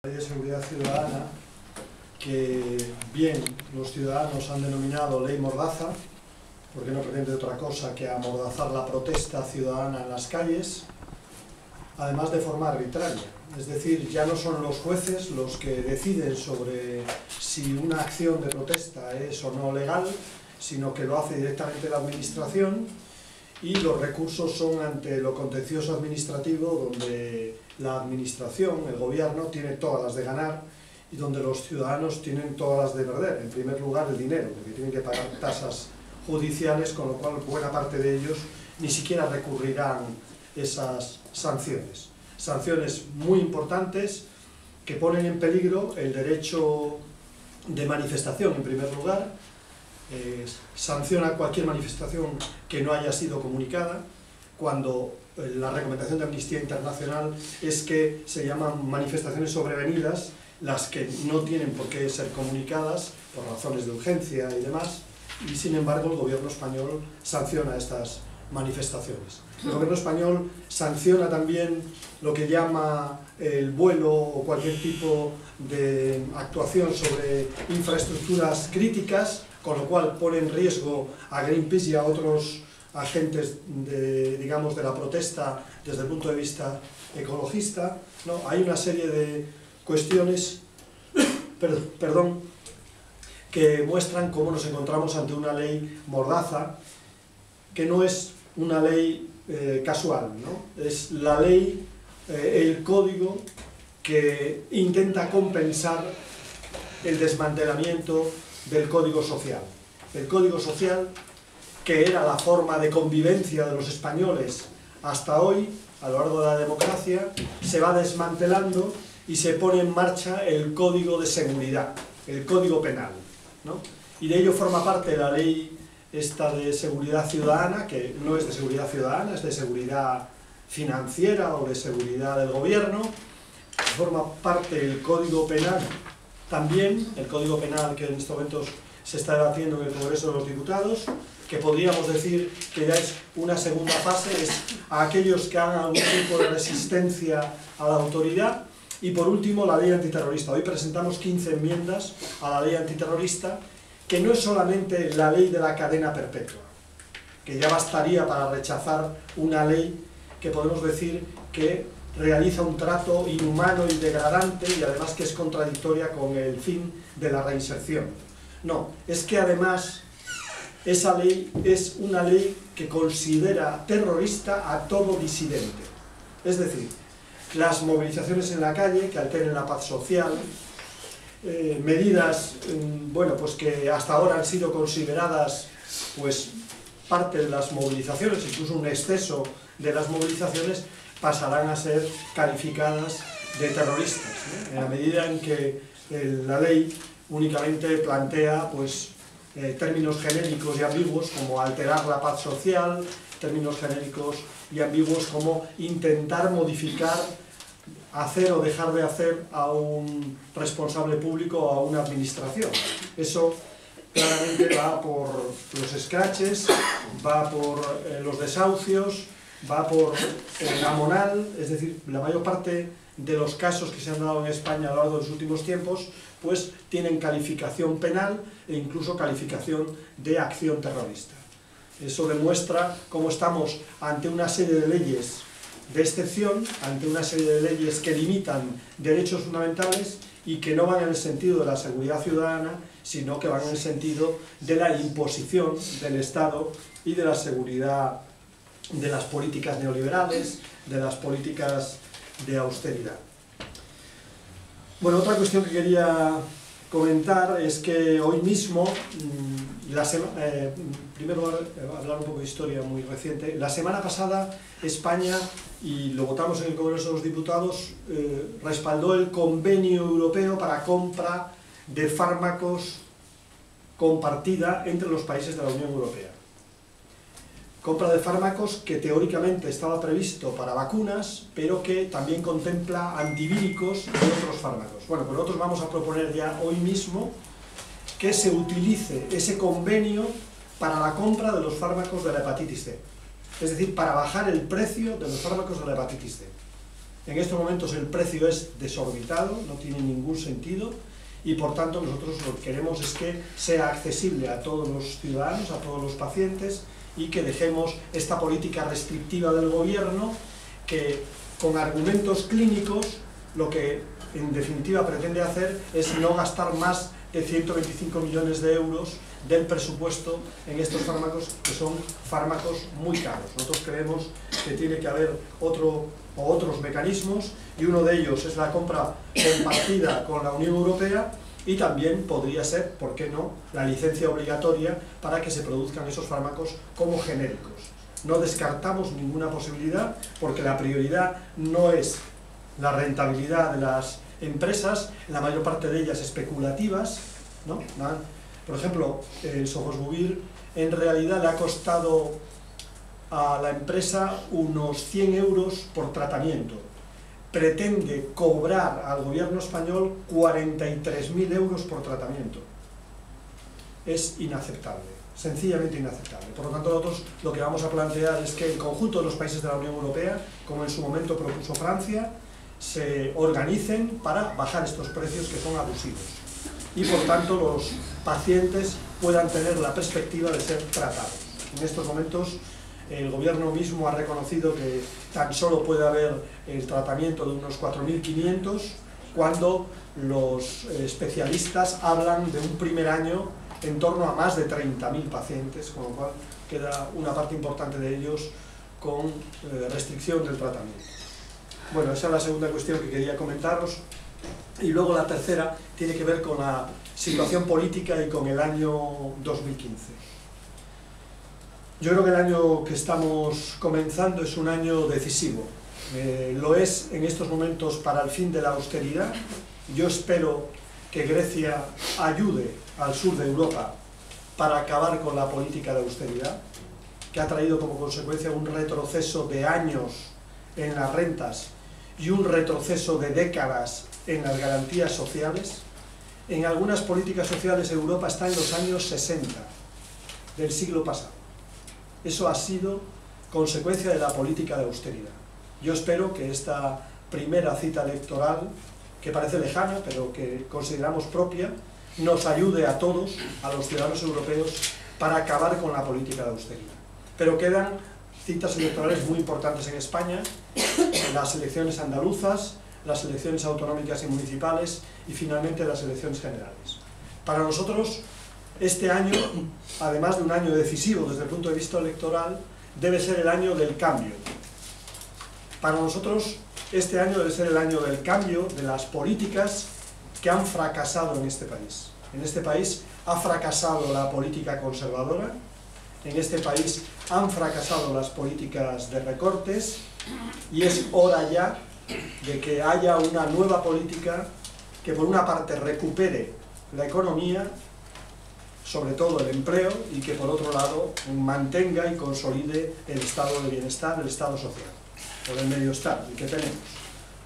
Ley de seguridad ciudadana, que bien los ciudadanos han denominado ley mordaza, porque no pretende otra cosa que amordazar la protesta ciudadana en las calles, además de forma arbitraria. Es decir, ya no son los jueces los que deciden sobre si una acción de protesta es o no legal, sino que lo hace directamente la administración, y los recursos son ante lo contencioso administrativo, donde la administración, el gobierno, tiene todas las de ganar y donde los ciudadanos tienen todas las de perder. En primer lugar, el dinero, porque tienen que pagar tasas judiciales, con lo cual buena parte de ellos ni siquiera recurrirán esas sanciones. Sanciones muy importantes que ponen en peligro el derecho de manifestación, en primer lugar. Sanciona cualquier manifestación que no haya sido comunicada, cuando la recomendación de Amnistía Internacional es que se llaman manifestaciones sobrevenidas las que no tienen por qué ser comunicadas por razones de urgencia y demás, y sin embargo el gobierno español sanciona estas manifestaciones. El gobierno español sanciona también lo que llama el vuelo o cualquier tipo de actuación sobre infraestructuras críticas, con lo cual pone en riesgo a Greenpeace y a otros agentes de la protesta desde el punto de vista ecologista, ¿no? Hay una serie de cuestiones que muestran cómo nos encontramos ante una ley mordaza, que no es una ley casual, ¿no? Es la ley, el código que intenta compensar el desmantelamiento del Código Social. El Código Social, que era la forma de convivencia de los españoles hasta hoy, a lo largo de la democracia, se va desmantelando y se pone en marcha el Código de Seguridad, el Código Penal, ¿no? Y de ello forma parte la ley esta de seguridad ciudadana, que no es de seguridad ciudadana, es de seguridad financiera o de seguridad del gobierno. Forma parte el Código Penal también, el Código Penal que en estos momentos se está debatiendo en el Congreso de los Diputados, que podríamos decir que ya es una segunda fase, es a aquellos que hagan algún tipo de resistencia a la autoridad. Y por último, la ley antiterrorista. Hoy presentamos 15 enmiendas a la ley antiterrorista, que no es solamente la ley de la cadena perpetua, que ya bastaría para rechazar una ley que podemos decir que realiza un trato inhumano y degradante, y además que es contradictoria con el fin de la reinserción. No, es que además esa ley es una ley que considera terrorista a todo disidente. Es decir, las movilizaciones en la calle que alteren la paz social, medidas pues que hasta ahora han sido consideradas pues parte de las movilizaciones, incluso un exceso de las movilizaciones, pasarán a ser calificadas de terroristas, ¿no? En la medida en que la ley únicamente plantea pues términos genéricos y ambiguos como alterar la paz social, términos genéricos y ambiguos como intentar modificar, hacer o dejar de hacer a un responsable público o a una administración. Eso claramente va por los escraches, va por los desahucios, va por la monal, es decir, la mayor parte de los casos que se han dado en España a lo largo de los últimos tiempos, pues tienen calificación penal e incluso calificación de acción terrorista. Eso demuestra cómo estamos ante una serie de leyes de excepción, ante una serie de leyes que limitan derechos fundamentales y que no van en el sentido de la seguridad ciudadana, sino que van en el sentido de la imposición del Estado y de la seguridad de las políticas neoliberales, de las políticas de austeridad. Bueno, otra cuestión que quería comentar es que hoy mismo, primero hablar un poco de historia muy reciente, la semana pasada España, y lo votamos en el Congreso de los Diputados, respaldó el convenio europeo para compra de fármacos compartida entre los países de la Unión Europea. Compra de fármacos que teóricamente estaba previsto para vacunas, pero que también contempla antivíricos y otros fármacos. Bueno, pues nosotros vamos a proponer ya hoy mismo que se utilice ese convenio para la compra de los fármacos de la hepatitis C. Es decir, para bajar el precio de los fármacos de la hepatitis C. En estos momentos el precio es desorbitado, no tiene ningún sentido, y por tanto nosotros lo que queremos es que sea accesible a todos los ciudadanos, a todos los pacientes, y que dejemos esta política restrictiva del gobierno que con argumentos clínicos lo que en definitiva pretende hacer es no gastar más de 125 millones de euros del presupuesto en estos fármacos, que son fármacos muy caros. Nosotros creemos que tiene que haber otros mecanismos, y uno de ellos es la compra compartida con la Unión Europea, y también podría ser, ¿por qué no?, la licencia obligatoria para que se produzcan esos fármacos como genéricos. No descartamos ninguna posibilidad, porque la prioridad no es la rentabilidad de las empresas, la mayor parte de ellas especulativas, ¿no? Por ejemplo, el Sofosbuvir en realidad le ha costado a la empresa unos 100 euros por tratamiento. Pretende cobrar al gobierno español 43.000 euros por tratamiento. Es inaceptable, sencillamente inaceptable. Por lo tanto, nosotros lo que vamos a plantear es que el conjunto de los países de la Unión Europea, como en su momento propuso Francia, se organicen para bajar estos precios que son abusivos, y por tanto los pacientes puedan tener la perspectiva de ser tratados. En estos momentos el gobierno mismo ha reconocido que tan solo puede haber el tratamiento de unos 4.500, cuando los especialistas hablan de un primer año en torno a más de 30.000 pacientes, con lo cual queda una parte importante de ellos con restricción del tratamiento. Bueno, esa es la segunda cuestión que quería comentaros. Y luego la tercera tiene que ver con la situación política y con el año 2015. Yo creo que el año que estamos comenzando es un año decisivo. Lo es en estos momentos para el fin de la austeridad. Yo espero que Grecia ayude al sur de Europa para acabar con la política de austeridad, que ha traído como consecuencia un retroceso de años en las rentas y un retroceso de décadas en las garantías sociales. En algunas políticas sociales Europa está en los años 60 del siglo pasado. Eso ha sido consecuencia de la política de austeridad. Yo espero que esta primera cita electoral, que parece lejana, pero que consideramos propia, nos ayude a todos, a los ciudadanos europeos, para acabar con la política de austeridad. Pero quedan citas electorales muy importantes en España, las elecciones andaluzas, las elecciones autonómicas y municipales, y finalmente las elecciones generales. Para nosotros, este año, además de un año decisivo desde el punto de vista electoral, debe ser el año del cambio. Para nosotros, este año debe ser el año del cambio de las políticas que han fracasado en este país. En este país ha fracasado la política conservadora, en este país han fracasado las políticas de recortes, y es hora ya de que haya una nueva política que por una parte recupere la economía, sobre todo el empleo, y que por otro lado mantenga y consolide el estado de bienestar, el estado social, o del mediostar, el que tenemos,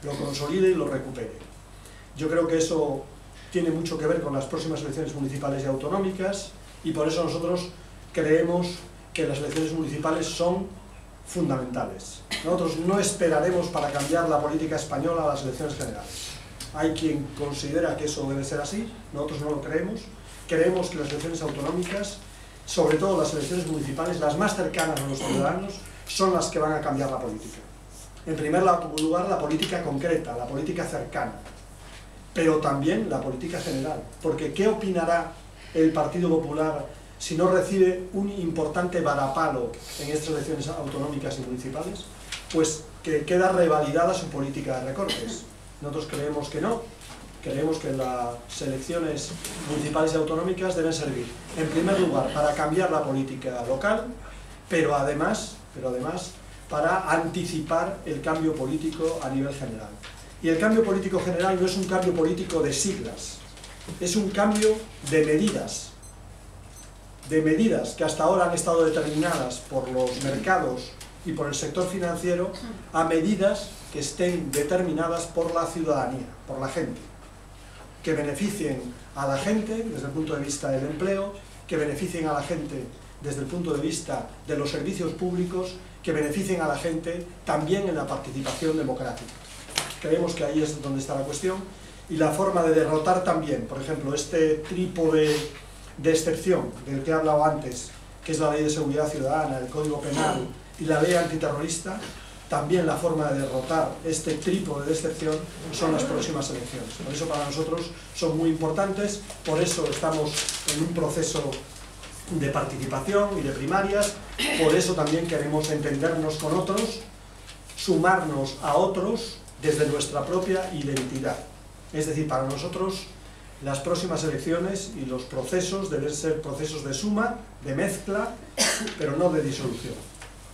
lo consolide y lo recupere. Yo creo que eso tiene mucho que ver con las próximas elecciones municipales y autonómicas, y por eso nosotros creemos que las elecciones municipales son fundamentales. Nosotros no esperaremos para cambiar la política española a las elecciones generales. Hay quien considera que eso debe ser así, nosotros no lo creemos. Creemos que las elecciones autonómicas, sobre todo las elecciones municipales, las más cercanas a los ciudadanos, son las que van a cambiar la política. En primer lugar, la política concreta, la política cercana, pero también la política general. Porque ¿qué opinará el Partido Popular si no recibe un importante varapalo en estas elecciones autonómicas y municipales? Pues que queda revalidada su política de recortes. Nosotros creemos que no. Creemos que las elecciones municipales y autonómicas deben servir, en primer lugar, para cambiar la política local, pero además para anticipar el cambio político a nivel general. Y el cambio político general no es un cambio político de siglas, es un cambio de medidas que hasta ahora han estado determinadas por los mercados y por el sector financiero, a medidas que estén determinadas por la ciudadanía, por la gente, que beneficien a la gente desde el punto de vista del empleo, que beneficien a la gente desde el punto de vista de los servicios públicos, que beneficien a la gente también en la participación democrática. creemos que ahí es donde está la cuestión, y la forma de derrotar también, por ejemplo, este trípode de excepción del que he hablado antes, que es la Ley de Seguridad Ciudadana, el Código Penal y la Ley Antiterrorista. También la forma de derrotar este trípode de excepción son las próximas elecciones. Por eso para nosotros son muy importantes, por eso estamos en un proceso de participación y de primarias, por eso también queremos entendernos con otros, sumarnos a otros desde nuestra propia identidad. Es decir, para nosotros las próximas elecciones y los procesos deben ser procesos de suma, de mezcla, pero no de disolución.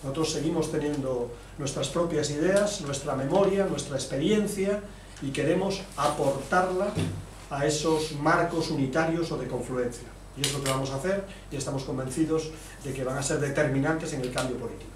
Nosotros seguimos teniendo nuestras propias ideas, nuestra memoria, nuestra experiencia, y queremos aportarla a esos marcos unitarios o de confluencia. Y es lo que vamos a hacer, y estamos convencidos de que van a ser determinantes en el cambio político.